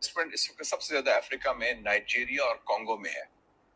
اس وقت سب سے زیادہ افریقہ میں نائجیریا اور کانگو میں ہے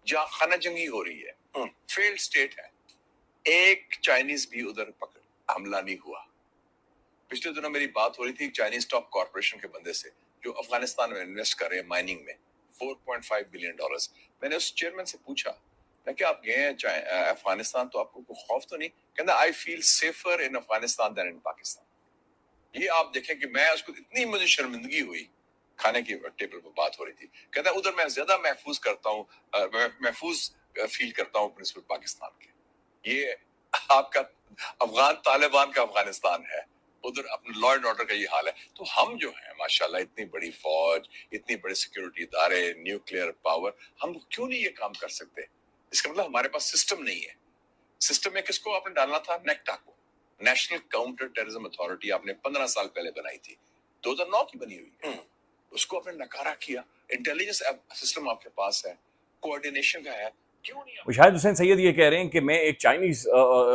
جہاں خانہ جنگی ہو رہی ہے، فیلڈ اسٹیٹ ہے، ایک چائنیز بھی ادھر حملہ نہیں ہوا۔ پچھلے دنوں میری بات ہو رہی تھی چائنیز ٹاپ کارپوریشن کے بندے سے جو افغانستان میں انویسٹ کر رہے ہیں مائننگ میں $4.5 بلین۔ میں نے اس چیئرمین سے پوچھا میں کہ آپ گئے ہیں افغانستان تو آپ کو کوئی خوف تو نہیں؟ کہنا آئی فیل سیفر ان افغانستان دین ان پاکستان۔ یہ آپ دیکھیں کہ میں اس کو اتنی مجھے شرمندگی ہوئی، کھانے کی ٹیبل پہ بات ہو رہی تھی، کہتا ہے ادھر میں زیادہ محفوظ کرتا ہوں، محفوظ فیل کرتا ہوں پرنسپل پاکستان کے۔ یہ آپ کا افغان طالبان کا افغانستان ہے، ادھر اپنے لا اینڈ آرڈر کا یہ حال ہے۔ تو ہم جو ہیں ماشاءاللہ اتنی بڑی فوج، اتنی بڑے سیکورٹی ادارے، نیوکلیئر پاور، ہم کیوں نہیں یہ کام کر سکتے؟ اس کا مطلب ہمارے پاس سسٹم نہیں ہے۔ سسٹم میں کس کو آپ نے ڈالنا تھا؟ نیکٹا کو، نیشنل کاؤنٹر ٹیررزم اتھارٹی آپ نے 15 سال پہلے بنائی تھی، 2009 کی بنی ہوئی ہے، اس کو آپ نے نکارا کیا۔ انٹیلیجنس سسٹم آپ کے پاس ہے، کوآرڈینیشن کا ہے، کیوں نہیں؟ شاہد حسین سید یہ کہہ رہے ہیں کہ میں ایک چائنیز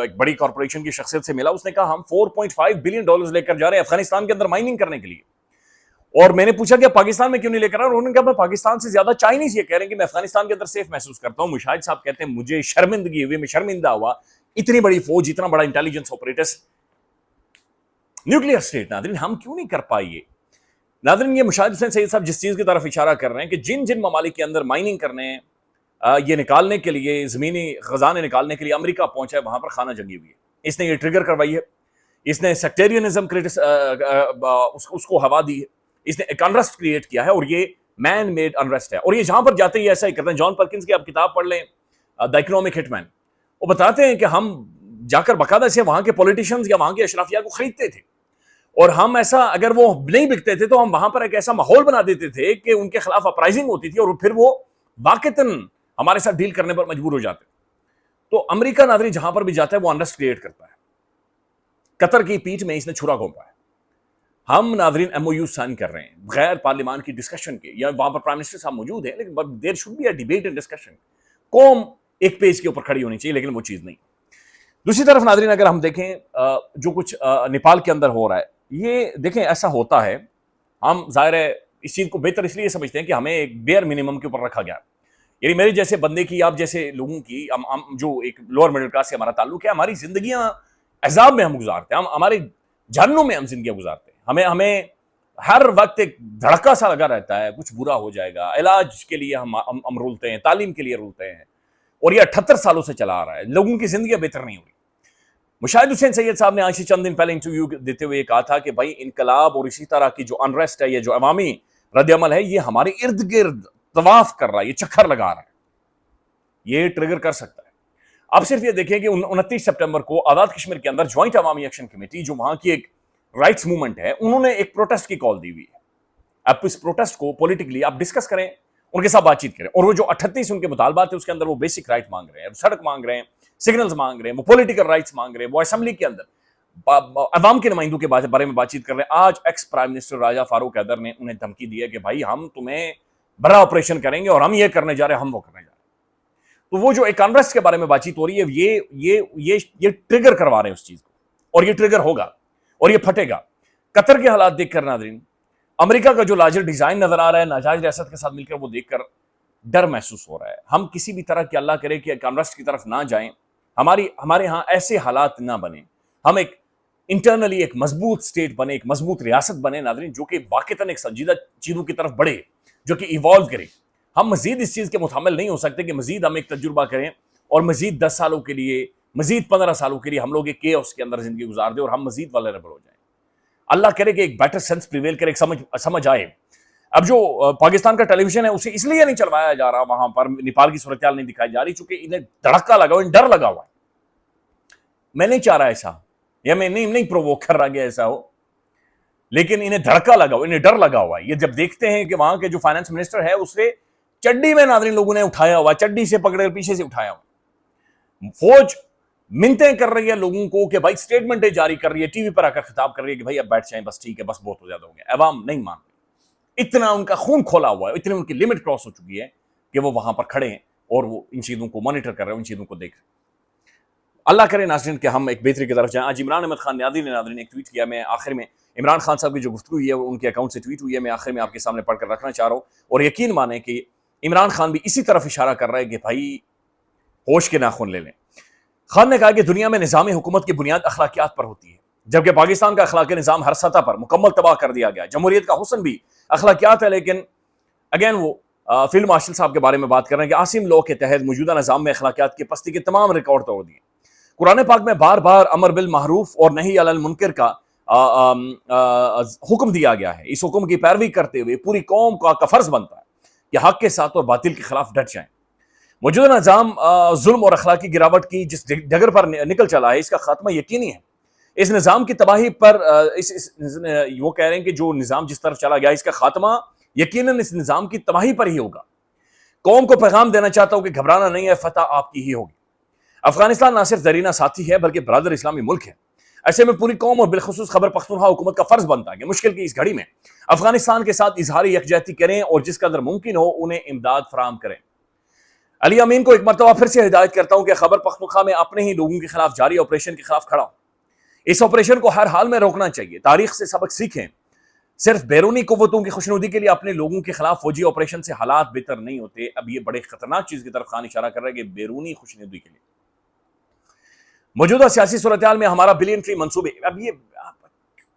ایک بڑی کارپوریشن کی شخصیت سے ملا، اس نے کہا ہم $4.5 بلین لے کر جا رہے ہیں افغانستان کے اندر مائننگ کرنے کے لیے، اور میں نے پوچھا کہ پاکستان میں کیوں نہیں لے کر آ رہا؟ انہوں نے کہا میں پاکستان سے زیادہ چائنیز یہ کہہ رہے ہیں کہ میں افغانستان کے اندر سیف محسوس کرتا ہوں۔ مشاہد صاحب کہتے ہیں مجھے شرمندگی ہوئی، میں شرمندہ ہوا، اتنی بڑی فوج، اتنا بڑا انٹیلیجنس آپریٹس، نیوکلیئر اسٹیٹ۔ ناظرین ہم کیوں نہیں کر پائیے؟ ناظرین یہ مشاہد حسین سید صاحب جس چیز کی طرف اشارہ کر رہے ہیں کہ جن جن ممالک کے اندر مائننگ کرنے یہ نکالنے کے لیے، زمینی خزانے نکالنے کے لیے امریکہ پہنچا ہے، وہاں پر خانہ جنگی ہوئی ہے، اس نے یہ ٹریگر کروائی ہے، اس نے سیکٹیرینزم اس کو ہوا دی ہے، اس نے ایک انریسٹ کریٹ کیا ہے، اور یہ مین میڈ انریسٹ ہے، اور یہ جہاں پر جاتے ہیں ایسا ہی کرتے ہیں۔ جان پرکنز کی آپ کتاب پڑھ لیں، دا اکنامک ہٹ مین، وہ بتاتے ہیں کہ ہم جا کر باقاعدہ سے وہاں کے پولیٹیشینز یا وہاں کے اشرافیہ کو خریدتے تھے، اور ہم ایسا اگر وہ نہیں بکتے تھے تو ہم وہاں پر ایک ایسا ماحول بنا دیتے تھے کہ ان کے خلاف اپرائزنگ ہوتی تھی، اور پھر وہ واقعتاً ہمارے ساتھ ڈیل کرنے پر مجبور ہو جاتے۔ تو امریکہ ناظرین جہاں پر بھی جاتا ہے وہ انریسٹ کریٹ کرتا ہے۔ قطر کی پیٹھ میں اس نے چھرا گھونپا ہے۔ ہم ناظرین ایم او یو سائن کر رہے ہیں غیر پارلیمان کی ڈسکشن کے، یا وہاں پر پرائم منسٹر صاحب موجود ہیں، لیکن there should be a debate and discussion, قوم ایک پیج کے اوپر کھڑی ہونی چاہیے، لیکن وہ چیز نہیں۔ دوسری طرف ناظرین اگر ہم دیکھیں جو کچھ نیپال کے اندر ہو رہا ہے، یہ دیکھیں ایسا ہوتا ہے، ہم ظاہر ہے اس چیز کو بہتر اس لیے سمجھتے ہیں کہ ہمیں ایک بیئر منیمم کے اوپر رکھا گیا، یعنی میرے جیسے بندے کی، آپ جیسے لوگوں کی، ہم جو ایک لوور مڈل کلاس سے ہمارا تعلق ہے، ہماری زندگیاں عذاب میں ہم گزارتے ہیں، ہمارے جہنم میں ہم زندگیاں گزارتے ہیں، ہمیں ہر وقت ایک دھڑکا سا لگا رہتا ہے کچھ برا ہو جائے گا، علاج کے لیے ہم رولتے ہیں، تعلیم کے لیے رولتے ہیں، اور یہ 78 سالوں سے چلا آ رہا ہے، لوگوں کی زندگیاں بہتر نہیں ہو رہی۔ مشاہد حسین سید صاحب نے آج سے چند دن پہلے انٹرویو دیتے ہوئے کہا تھا کہ بھائی انقلاب اور اسی طرح کی جو انریسٹ ہے، یہ جو عوامی رد عمل ہے، یہ ہمارے ارد گرد طواف کر رہا ہے، یہ چکر لگا رہا ہے، یہ ٹریگر کر سکتا ہے۔ آپ صرف یہ دیکھیں کہ 29 سپٹمبر کو آزاد کشمیر کے اندر جوائنٹ عوامی ایکشن کمیٹی جو وہاں کی ایک رائٹس موومنٹ ہے، انہوں نے ایک پروٹیسٹ کی کال دی ہوئی ہے۔ اب اس پروٹیسٹ کو پولیٹیکلی آپ ڈسکس کریں، ان کے ساتھ بات چیت کریں، اور وہ جو 38 ان کے مطالبات ہیں اس کے اندر وہ بیسک رائٹ مانگ رہے ہیں، سڑک مانگ رہے ہیں، سگنلز مانگ رہے ہیں، وہ پولیٹیکل رائٹس مانگ رہے ہیں، وہ اسمبلی کے اندر عوام کے نمائندوں کے بارے میں بات چیت کر رہے ہیں۔ آج ایکس پرائم منسٹر راجہ فاروق حیدر نے انہیں دھمکی دی ہے کہ بھائی ہم تمہیں بڑا آپریشن کریں گے، اور ہم یہ کرنے جا رہے ہیں، ہم وہ کرنے جا رہے ہیں۔ تو وہ جو ایک انریسٹ کے بارے میں بات چیت ہو رہی ہے، یہ ٹریگر کروا رہے ہیں اس چیز کو، اور یہ ٹریگر ہوگا اور یہ پھٹے گا۔ قطر کے حالات دیکھ کر ناظرین، امریکہ کا جو لارجر ڈیزائن نظر آ رہا ہے ناجائز ریاست کے ساتھ مل کر، وہ دیکھ کر ڈر محسوس ہو رہا ہے۔ ہم کسی بھی طرح کی اللہ کرے کہ ایک انریسٹ کی طرف نہ جائیں، ہمارے ہاں ایسے حالات نہ بنے، ہم ایک انٹرنلی ایک مضبوط سٹیٹ بنے، ایک مضبوط ریاست بنے ناظرین، جو کہ واقعتاً ایک سنجیدہ چیزوں کی طرف بڑھے، جو کہ ایوالو کرے۔ ہم مزید اس چیز کے متحمل نہیں ہو سکتے کہ مزید ہم ایک تجربہ کریں، اور مزید 10 سالوں کے لیے، مزید 15 سالوں کے لیے ہم لوگ ایک کیوس کے اندر زندگی گزار دیں، اور ہم مزید والنریبل ہو جائیں۔ اللہ کرے کہ ایک بیٹر سینس پریویل کرے، ایک سمجھ آئے۔ اب جو پاکستان کا ٹیلی ویژن ہے اسے اس لیے نہیں چلوایا جا رہا وہاں پر، نیپال کی صورتحال نہیں دکھائی جا رہی، چونکہ انہیں دھڑکا لگا ہوا، انہیں ڈر لگا ہوا ہے۔ میں نہیں چاہ رہا ایسا، یا میں نہیں پرووک کر رہا کہ ایسا ہو، لیکن انہیں دھڑکا لگا ہوا، انہیں ڈر لگا ہوا ہے۔ یہ جب دیکھتے ہیں کہ وہاں کے جو فائنانس منسٹر ہے اسے چڈی میں ناظرین لوگوں نے اٹھایا ہوا، چڈی سے پکڑے پیچھے سے اٹھایا ہوا، فوج منتیں کر رہی ہے لوگوں کو کہ بھائی اسٹیٹمنٹیں جاری کر رہی ہے، ٹی وی پر آ کر خطاب کر رہی ہے کہ بھائی اب بیٹھ جائیں، بس ٹھیک ہے، بس بہت زیادہ ہو گیا۔ عوام نہیں مان رہی، اتنا ان کا خون کھولا ہوا ہے، اتنی ان کی لمٹ کراس ہو چکی ہے کہ وہ وہاں پر کھڑے ہیں اور وہ ان چیزوں کو مانیٹر کر رہے ہیں، ان چیزوں کو دیکھ رہے ہیں۔ اللہ کرے ناظرین کہ ہم ایک بہتری کی طرف جائیں. آج عمران احمد خان نیادی نے ناظرین ایک ٹویٹ کیا, میں آخر میں عمران خان صاحب کی جو گفتگو ہوئی ہے وہ ان کے اکاؤنٹ سے ٹویٹ ہوئی ہے, میں آخر میں آپ کے سامنے پڑھ کر رکھنا چاہ رہا ہوں. اور یقین مانیں کہ عمران خان بھی اسی طرف اشارہ کر رہا ہے کہ بھائی ہوش کے ناخن لے لیں. خان نے کہا کہ دنیا میں نظام حکومت کی بنیاد اخلاقیات پر ہوتی ہے, جبکہ پاکستان کا اخلاقی نظام ہر سطح پر مکمل تباہ کر دیا گیا. جمہوریت کا حسن بھی اخلاقیات ہے, لیکن اگین وہ فیلڈ مارشل صاحب کے بارے میں بات کر رہے ہیں کہ عاصم لاء کے تحت موجودہ نظام میں اخلاقیات کی پستی کے تمام ریکارڈ توڑ دیے. قرآن پاک میں بار بار امر بالمعروف اور نہی عن المنکر کا حکم دیا گیا ہے. اس حکم کی پیروی کرتے ہوئے پوری قوم کا فرض بنتا ہے کہ حق کے ساتھ اور باطل کے خلاف ڈٹ جائیں. موجودہ نظام ظلم اور اخلاقی گراوٹ کی جس ڈگر پر نکل چلا ہے, اس کا خاتمہ یقینی ہے. اس نظام کی تباہی پر وہ کہہ رہے ہیں کہ جو نظام جس طرف چلا گیا اس کا خاتمہ یقیناً اس نظام کی تباہی پر ہی ہوگا. قوم کو پیغام دینا چاہتا ہوں کہ گھبرانا نہیں ہے, فتح آپ کی ہی ہوگی. افغانستان نہ صرف زرینہ ساتھی ہے بلکہ برادر اسلامی ملک ہے. ایسے میں پوری قوم اور بالخصوص خیبر پختونخوا حکومت کا فرض بنتا ہے کہ مشکل کی اس گھڑی میں افغانستان کے ساتھ اظہاری یکجہتی کریں اور جس قدر ممکن ہو انہیں امداد فراہم کریں. علی امین کو ایک مرتبہ پھر سے ہدایت کرتا ہوں کہ خیبر پختونخوا میں اپنے ہی لوگوں کے خلاف جاری آپریشن کے خلاف کھڑا ہوں. اس آپریشن کو ہر حال میں روکنا چاہیے. تاریخ سے سبق سیکھیں. صرف بیرونی قوتوں کی خوشنودی کے لیے اپنے لوگوں کے خلاف فوجی آپریشن سے حالات بہتر نہیں ہوتے. اب یہ بڑے خطرناک چیز کی طرف خان اشارہ کر رہا ہے کہ بیرونی خوشنودی کے لیے موجودہ سیاسی صورتحال میں ہمارا بلین ٹری منصوبے, اب یہ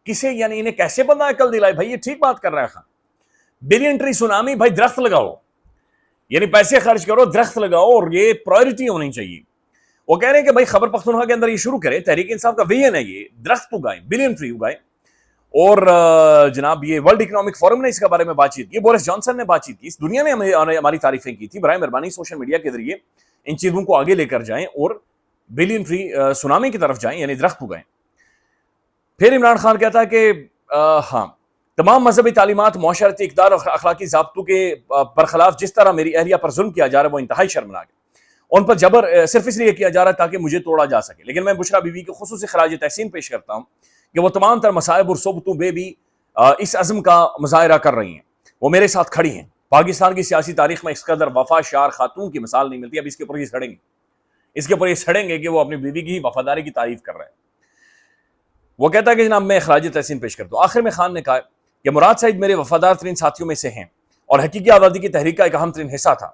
کسے یعنی انہیں کیسے بندہ عقل دلائے بھائی, یہ ٹھیک بات کر رہا ہے خان. بلین ٹری سونامی, بھائی درخت لگاؤ, یعنی پیسے خرچ کرو, درخت لگاؤ, اور یہ پرائرٹی ہونی چاہیے. وہ کہہ رہے ہیں کہ بھائی خیبر پختونخوا کے اندر یہ شروع کرے, تحریک انصاف کا ویژن ہے یہ, درخت اگائیں, بلین ٹری اگائیں. اور جناب یہ ورلڈ اکنامک فورم نے اس کے بارے میں بات چیت کی, بورس جانسن نے بات چیت کی, اس دنیا نے ہماری تعریفیں کی تھی. برائے مہربانی سوشل میڈیا کے ذریعے ان چیزوں کو آگے لے کر جائیں اور بلین ٹری سونامی کی طرف جائیں, یعنی درخت اگائیں. پھر عمران خان کہتا ہے کہ ہاں تمام مذہبی تعلیمات, معاشرتی اقدار اور اخلاقی ضابطوں کے برخلاف جس طرح میری اہلیہ پر ظلم کیا جا رہا ہے وہ انتہائی شرمناک ہے. ان پر جبر صرف اس لیے کیا جا رہا ہے تاکہ مجھے توڑا جا سکے. لیکن میں بشرا بی بی کو خصوصی خراج تحسین پیش کرتا ہوں کہ وہ تمام تر مصائب اور صعوبتوں میں بھی اس عزم کا مظاہرہ کر رہی ہیں, وہ میرے ساتھ کھڑی ہیں. پاکستان کی سیاسی تاریخ میں اس قدر وفا شار خاتون کی مثال نہیں ملتی. اب اس کے اوپر یہ سڑیں گے, اس کے اوپر یہ سڑیں گے کہ وہ اپنی بیوی کی وفاداری کی تعریف کر رہے ہیں. وہ کہتا ہے کہ جناب میں خراج تحسین پیش کرتا ہوں. آخر میں خان نے کہا کہ مراد سعید میرے وفادار ترین ساتھیوں میں سے ہیں اور حقیقی آزادی کی تحریک کا ایک اہم ترین حصہ تھا,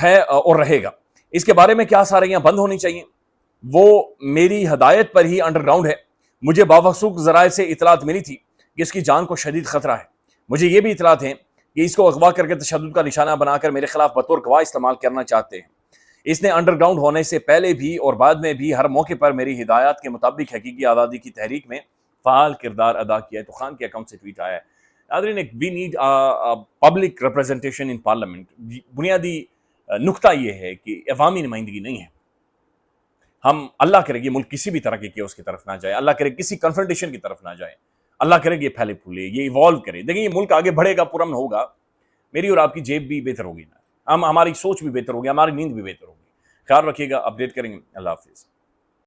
ہے اور رہے گا. اس کے بارے میں کیا ساریاں بند ہونی چاہیے وہ میری ہدایت پر ہی انڈر گراؤنڈ ہے. مجھے باوثوق ذرائع سے اطلاعات ملی تھی کہ اس کی جان کو شدید خطرہ ہے. مجھے یہ بھی اطلاعات ہیں کہ اس کو اغوا کر کے تشدد کا نشانہ بنا کر میرے خلاف بطور گواہ استعمال کرنا چاہتے ہیں. اس نے انڈر گراؤنڈ ہونے سے پہلے بھی اور بعد میں بھی ہر موقع پر میری ہدایات کے مطابق حقیقی آزادی کی تحریک میں فعال کردار ادا کیا ہے. تو خان کے اکاؤنٹ سے ٹویٹ آیا ہے. ناظرین, we need public representation in parliament. بنیادی نقطہ یہ ہے کہ عوامی نمائندگی نہیں ہے. ہم اللہ کرے یہ ملک کسی بھی طرح کے کیوس کی طرف نہ جائے, اللہ کرے کسی کنفرنٹیشن کی طرف نہ جائے, اللہ کرے یہ پھیلے پھولے, یہ ایوالو کرے. دیکھیں یہ ملک آگے بڑھے گا, پرامن ہوگا, میری اور آپ کی جیب بھی بہتر ہوگی, ہماری سوچ بھی بہتر ہوگی, ہماری نیند بھی بہتر ہوگی. خیال رکھیے گا, اپڈیٹ کریں گے. اللہ حافظ.